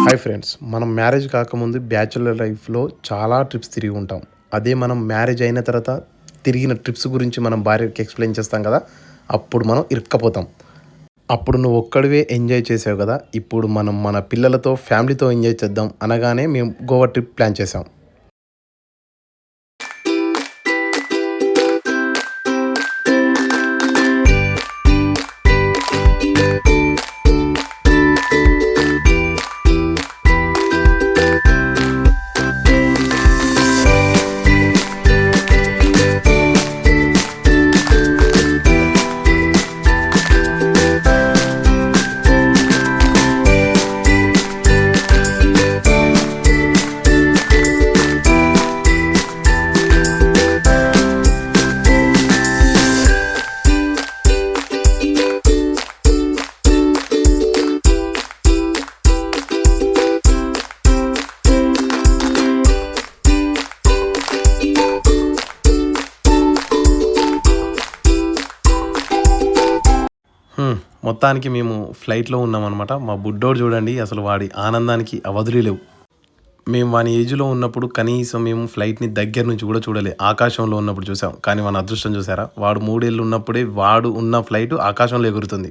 Hi friends, మనం marriage కాకముందు bachelor లైఫ్లో చాలా ట్రిప్స్ తిరిగి ఉంటాం. అదే మనం మ్యారేజ్ అయిన తర్వాత తిరిగిన ట్రిప్స్ గురించి మనం భార్యకి ఎక్స్ప్లెయిన్ చేస్తాం కదా, అప్పుడు మనం ఇరుక్కపోతాం. అప్పుడు నువ్వు ఒక్కడివే ఎంజాయ్ చేసావు కదా, ఇప్పుడు మనం మన పిల్లలతో ఫ్యామిలీతో ఎంజాయ్ చేద్దాం అనగానే మేము గోవా ట్రిప్ ప్లాన్ చేసాం. మొత్తానికి మేము ఫ్లైట్లో ఉన్నామన్నమాట. మా బుడ్డోడు చూడండి, అసలు వాడి ఆనందానికి అవధులు లేవు. మేము వాని ఏజ్లో ఉన్నప్పుడు కనీసం మేము ఫ్లైట్ని దగ్గర నుంచి కూడా చూడలే, ఆకాశంలో ఉన్నప్పుడు చూసాం. కానీ వాని అదృష్టం చూసారా, వాడు 3 ఏళ్ళు ఉన్నప్పుడే వాడు ఉన్న ఫ్లైట్ ఆకాశంలో ఎగురుతుంది.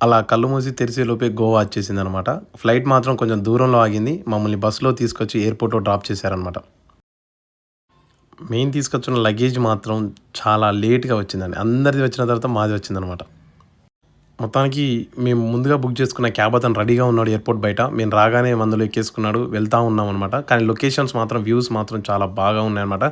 అలా కళ్ళు మూసి తెరిసే లోపే గోవా వచ్చేసింది అనమాట. ఫ్లైట్ మాత్రం కొంచెం దూరంలో ఆగింది. మమ్మల్ని బస్సులో తీసుకొచ్చి ఎయిర్పోర్ట్లో డ్రాప్ చేశారనమాట. మేము తీసుకొచ్చిన లగేజ్ మాత్రం చాలా లేట్గా వచ్చిందండి. అందరిది వచ్చిన తర్వాత మాది వచ్చిందనమాట. మొత్తానికి మేము ముందుగా బుక్ చేసుకున్న క్యాబ్ అతను రెడీగా ఉన్నాడు ఎయిర్పోర్ట్ బయట. మేము రాగానే మందులో ఎక్కేసుకున్నాడు, వెళ్తూ ఉన్నాం అనమాట. కానీ లొకేషన్స్ మాత్రం, వ్యూస్ మాత్రం చాలా బాగా ఉన్నాయన్నమాట.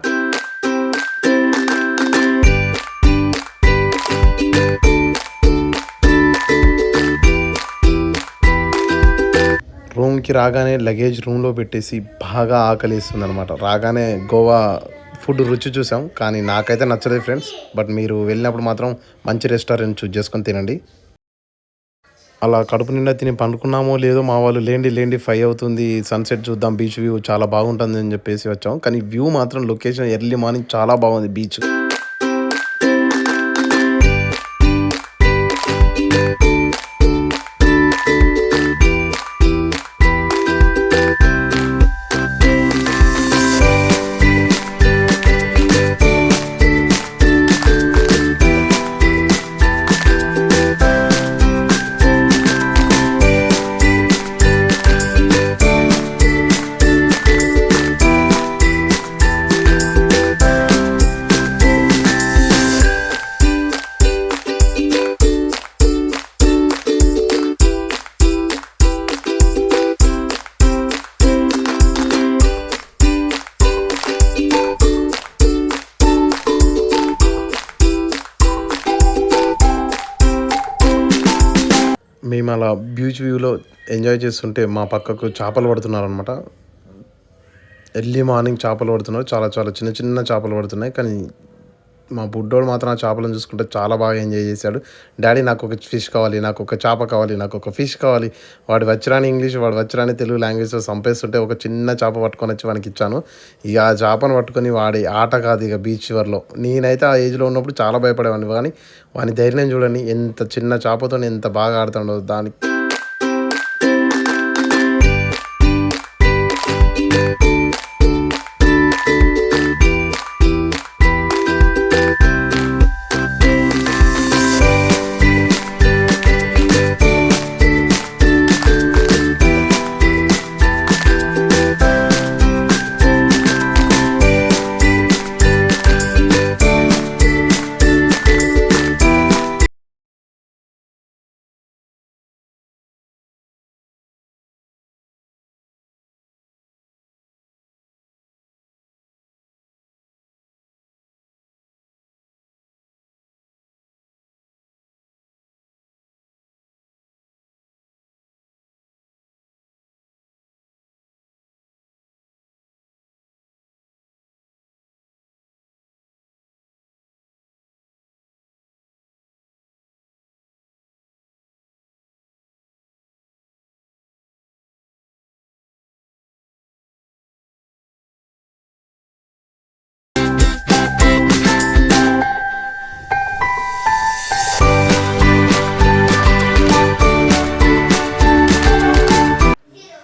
రూమ్కి రాగానే లగేజ్ రూమ్లో పెట్టేసి బాగా ఆకలిస్తుంది అనమాట. రాగానే గోవా ఫుడ్ రుచి చూసాం, కానీ నాకైతే నచ్చలేదు ఫ్రెండ్స్. బట్ మీరు వెళ్ళినప్పుడు మాత్రం మంచి రెస్టారెంట్ చూస్ చేసుకొని తినండి. అలా కడుపు నిండా తిని పండుకున్నామో లేదో మా వాళ్ళు లేండి 5 అవుతుంది, సన్సెట్ చూద్దాం, బీచ్ వ్యూ చాలా బాగుంటుంది అని చెప్పేసి వచ్చాం. కానీ వ్యూ మాత్రం, లొకేషన్ ఎర్లీ మార్నింగ్ చాలా బాగుంది బీచ్. మేము అలా బీచ్ వ్యూలో ఎంజాయ్ చేస్తుంటే మా పక్కకు చేపలు పడుతున్నారనమాట. ఎర్లీ మార్నింగ్ చేపలు పడుతున్నారు, చాలా చాలా చిన్న చిన్న చేపలు పడుతున్నాయి. కానీ మా బుడ్డోడు మాత్రం ఆ చేపలను చూసుకుంటే చాలా బాగా ఎంజాయ్ చేశాడు. డాడీ నాకు ఒక ఫిష్ కావాలి, నాకు ఒక చేప కావాలి, నాకు ఒక ఫిష్ కావాలి. వాడు వచ్చిరాని ఇంగ్లీష్, వాడు వచ్చిరాని తెలుగు లాంగ్వేజ్లో సంపేస్తుంటే ఒక చిన్న చేప పట్టుకొని వచ్చి వానికి ఇచ్చాను. ఇక ఆ చేపను పట్టుకొని వాడి ఆట కాదు ఇక బీచ్ చివర్లో. నేనైతే ఆ ఏజ్లో ఉన్నప్పుడు చాలా భయపడేవాడిని, కానీ వాని ధైర్యం చూడండి, ఎంత చిన్న చేపతో ఎంత బాగా ఆడుతాడో దానికి.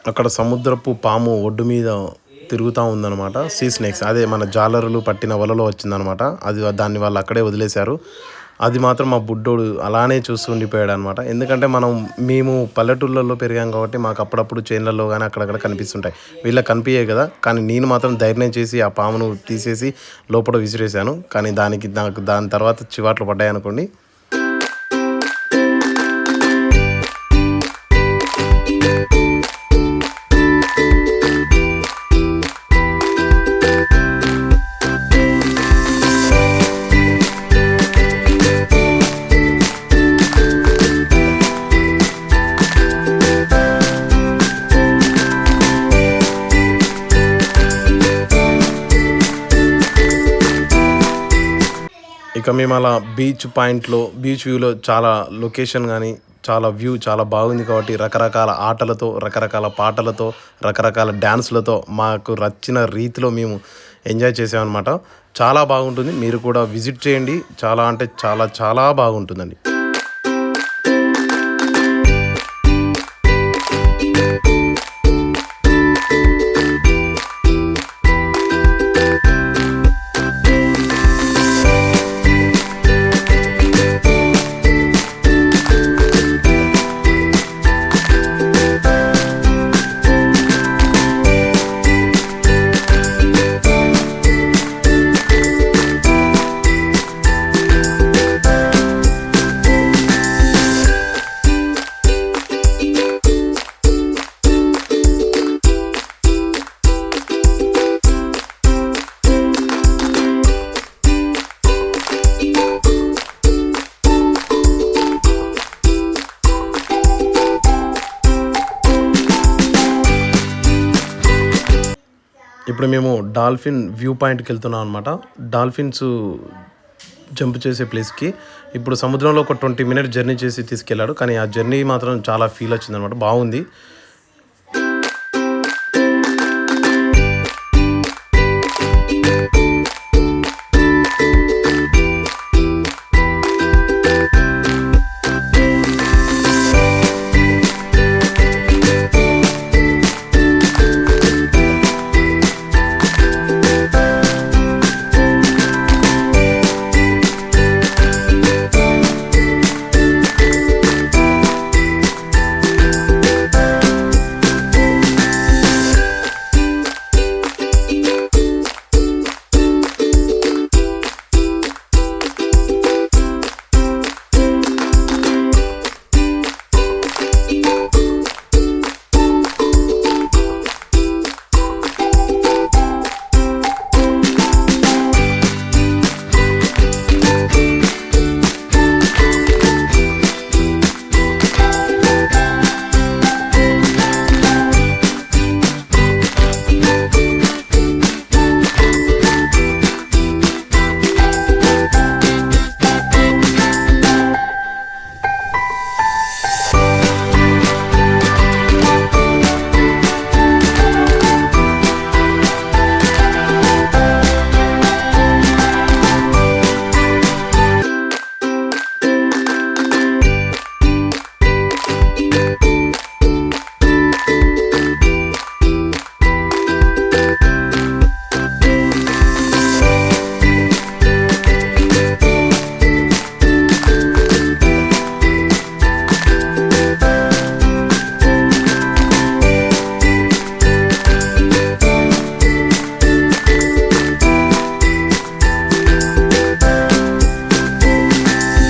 అక్కడ సముద్రపు పాము ఒడ్డు మీద తిరుగుతూ ఉందన్నమాట. సీ స్నేక్స్ అదే మన జాలరులు పట్టిన వలలో వచ్చిందనమాట. దాన్ని వాళ్ళు అక్కడే వదిలేశారు. అది మాత్రం మా బుడ్డోడు అలానే చూస్తూ ఉండిపోయాడు అనమాట. ఎందుకంటే మేము పల్లెటూళ్ళల్లో పెరిగాం కాబట్టి మాకు అప్పుడప్పుడు చేన్లలో కానీ అక్కడక్కడ కనిపిస్తుంటాయి. వీళ్ళకి కనిపించాయి కదా, కానీ నేను మాత్రం ధైర్యం చేసి ఆ పామును తీసేసి లోపల విసిరేసాను. కానీ నాకు దాని తర్వాత చివాట్లు పడ్డాయి అనుకోండి. ఇక మేము అలా బీచ్ వ్యూలో చాలా లొకేషన్ కానీ చాలా వ్యూ చాలా బాగుంది కాబట్టి రకరకాల ఆటలతో, రకరకాల పాటలతో, రకరకాల డ్యాన్స్లతో మాకు నచ్చిన రీతిలో మేము ఎంజాయ్ చేసామన్నమాట. చాలా బాగుంటుంది. మీరు కూడా విజిట్ చేయండి. చాలా అంటే చాలా చాలా బాగుంటుందండి. ఇప్పుడు మేము డాల్ఫిన్ వ్యూ పాయింట్కి వెళ్తున్నాం అనమాట. డాల్ఫిన్స్ జంప్ చేసే ప్లేస్కి ఇప్పుడు సముద్రంలో ఒక 20 minutes జర్నీ చేసి తీసుకెళ్ళాడు. కానీ ఆ జర్నీ మాత్రం చాలా ఫీల్ వచ్చిందనమాట. బాగుంది.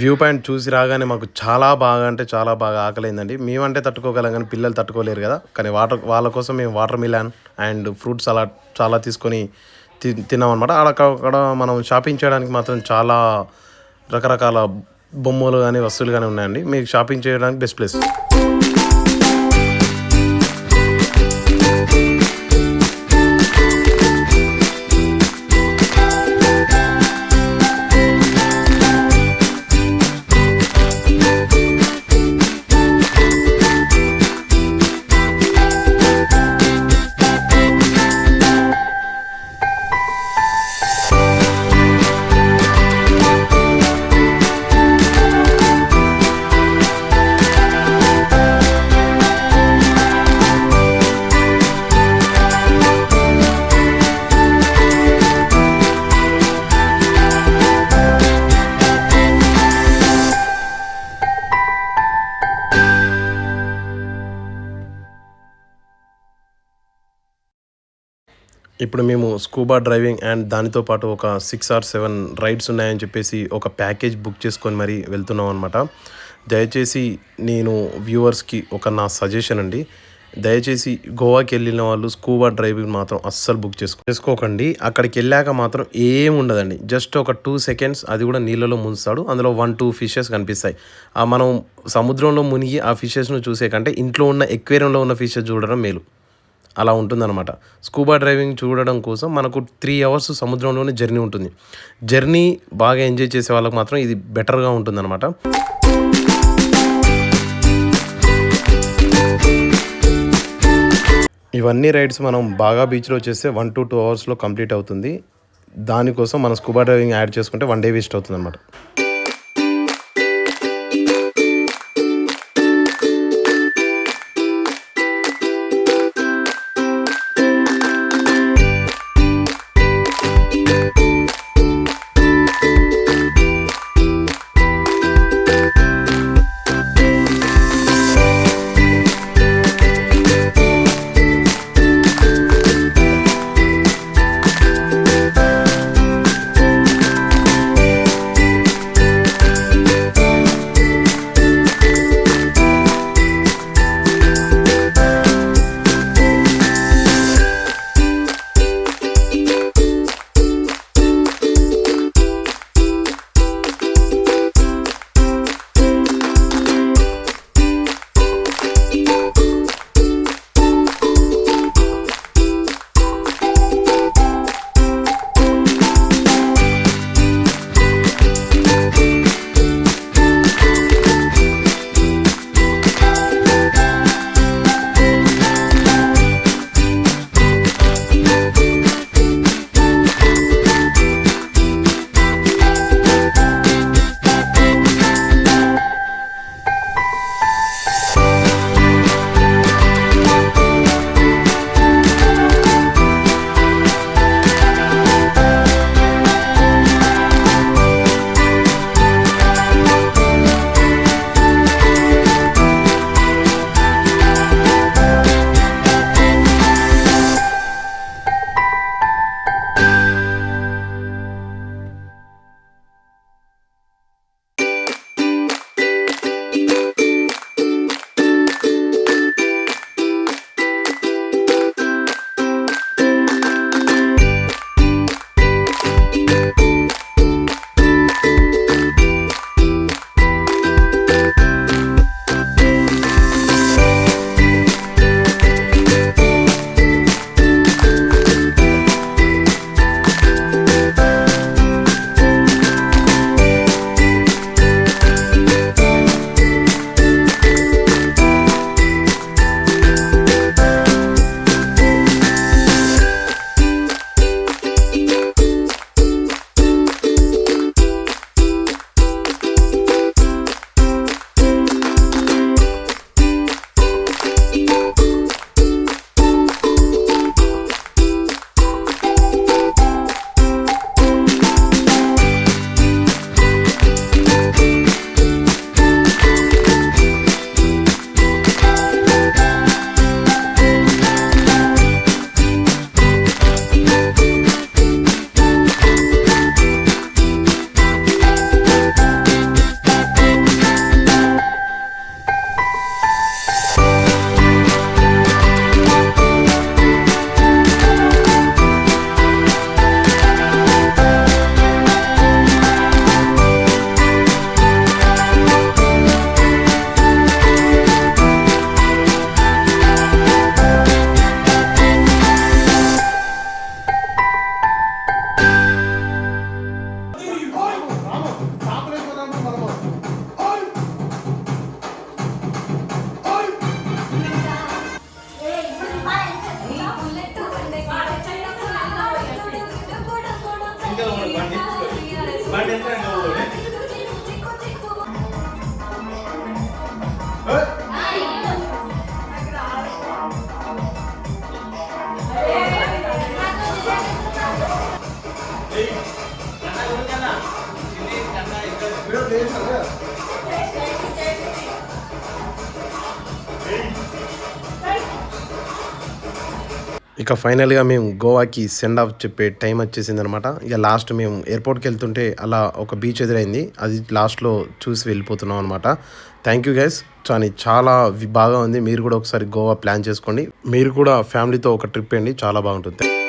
వ్యూ పాయింట్ చూసి రాగానే మాకు చాలా బాగా అంటే చాలా బాగా ఆకలైందండి. మేమంటే తట్టుకోగలం కానీ పిల్లలు తట్టుకోలేరు కదా. కానీ వాళ్ళ కోసం మేము వాటర్ మిలాన్ అండ్ ఫ్రూట్స్ అలా చాలా తీసుకొని తిన్నామన్నమాట. అక్కడ మనం షాపింగ్ చేయడానికి మాత్రం చాలా రకరకాల బొమ్మలు కానీ వస్తువులు కానీ ఉన్నాయండి. మీకు షాపింగ్ చేయడానికి బెస్ట్ ప్లేస్. ఇప్పుడు మేము స్కూబా డ్రైవింగ్ అండ్ దానితో పాటు ఒక 6 ఆర్ 7 రైడ్స్ ఉన్నాయని చెప్పేసి ఒక ప్యాకేజ్ బుక్ చేసుకొని మరీ వెళ్తున్నాం అనమాట. దయచేసి నేను వ్యూవర్స్‌కి ఒక నా సజెషన్ అండి. దయచేసి గోవాకి వెళ్ళిన వాళ్ళు స్కూబా డ్రైవింగ్ మాత్రం అస్సలు బుక్ చేసుకోకండి. అక్కడికి వెళ్ళాక మాత్రం ఏమి ఉండదండి. జస్ట్ ఒక 2 సెకండ్స్ అది కూడా నీళ్ళలో ముంచుతాడు. అందులో 1, 2 ఫిషెస్ కనిపిస్తాయి. మనం సముద్రంలో మునిగి ఆ ఫిషెస్‌ను చూసే కంటే ఇంట్లో ఉన్న ఎక్వేరియంలో ఉన్న ఫిషెస్ చూడడం మేలు. అలా ఉంటుందన్నమాట. స్కూబా డ్రైవింగ్ చూడడం కోసం మనకు 3 అవర్స్ సముద్రంలోనే జర్నీ ఉంటుంది. జర్నీ బాగా ఎంజాయ్ చేసే వాళ్ళకి మాత్రం ఇది బెటర్‌గా ఉంటుందన్నమాట. ఇవన్నీ రైడ్స్ మనం బాగా బీచ్‌లో చేస్తే 1-2 అవర్స్‌లో కంప్లీట్ అవుతుంది. దానికోసం మనం స్కూబా డ్రైవింగ్ యాడ్ చేసుకుంటే 1 డే వేస్ట్ అవుతుందన్నమాట. ఇక ఫైనల్‌గా మేము గోవాకి సెండ్ ఆఫ్ చెప్పే టైం వచ్చేసిందనమాట. ఇక లాస్ట్ మేము ఎయిర్‌పోర్ట్‌కి వెళ్తుంటే అలా ఒక బీచ్ ఎదురైంది. అది లాస్ట్‌లో చూసి వెళ్ళిపోతున్నాం అనమాట. Thank you guys. చాలా బాగా ఉంది. మీరు కూడా ఒకసారి గోవా ప్లాన్ చేసుకోండి. మీరు కూడా ఫ్యామిలీతో ఒక ట్రిప్ ఎయండి. చాలా బాగుంటుంది.